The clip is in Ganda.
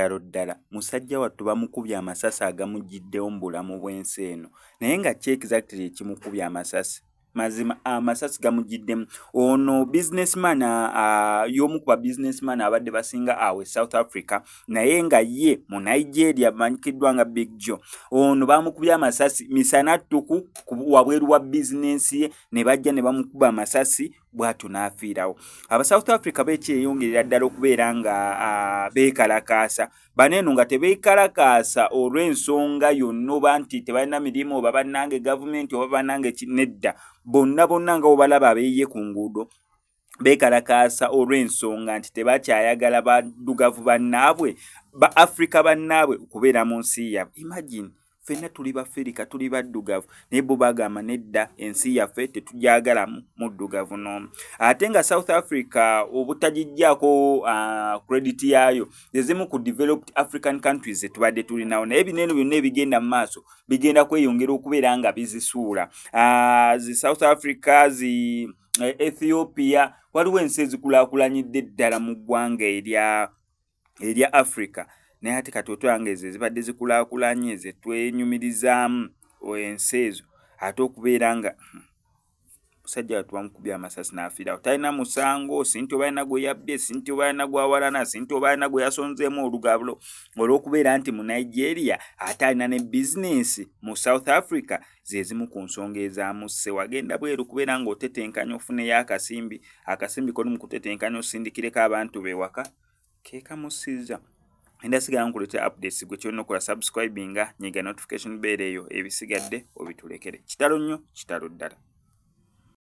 kitalo ddala musajja wattu bamukubye amasasi agamujjiddewo mu bulamu bw'ensi eno naye nga ki exactly ekimukubye amasasi mazima amasasi gamujjiddemu ono businessman y'omu ku ba businessman abadde basinga awe South Africa naye nga ye mu Nigeria amanyikiddwa nga Big Joe ono bamukubye amasasi misana ttuku wabweru wa business ye ne bajja ne bamukuba amasasi bw'atyo n'afiirawo. Aba South Africa beekyeyongerera ddala okubeera nga beekalakaasa baneeno nga tebeekalakaasa olw'ensonga yonna oba nti tebalina mirimu oba bannange gavumenti oba bannange kinedda bonna nga obalaba abeeyiye ku nguudo beekalakaasa olw'ensonga nti tebakyayagala baddugavu bannaabwe ba Africa bannaabwe okubeera mu nsi yabwe. Imagine ffenna tuli Bafirika tuli baddugavu naye bo bagamba nedda ensi yaffe tetugyagalamu muddugavu n'omu. Ate nga South Africa obutagijjaako credit yaayo ezimu ku developed African countries zetubadde tulinawo naye bineeno byonna ebigenda mu maaso bigenda kweyongera okubeera nga bizisuula. Zi South Africa zi Ethiopia waliwo ensi ezikulaakulanyidde ddala mu ggwanga erya Africa naye ate kati otwanga ezo ezibadde zikulaakulanye ze twenyumirizaamu ensi ezo ate okubeera nga musajja wattu bamukubye amasasi n'afiirawo talina musango sinti oba alina gwe yabbye sinti oba alina gwawalana sinti oba alina gwe yasonzeemu olugabalo olw'okubeera nti mu Nigeria ate alina ne bizinensi mu South Africa zezimu ku nsonga ezamusse wagenda bweru kubeera ng'otetenkanya ofuneyo akasimbi koli mu kutetenkanya osindikireko abantu bewaka keekamussizza. Enda sigala nkuleetera updates gwe kyonna okola subscribinga nyiga notification bell eyo ebisigadde obitulekere. Kitalo nnyo kitalo ddala.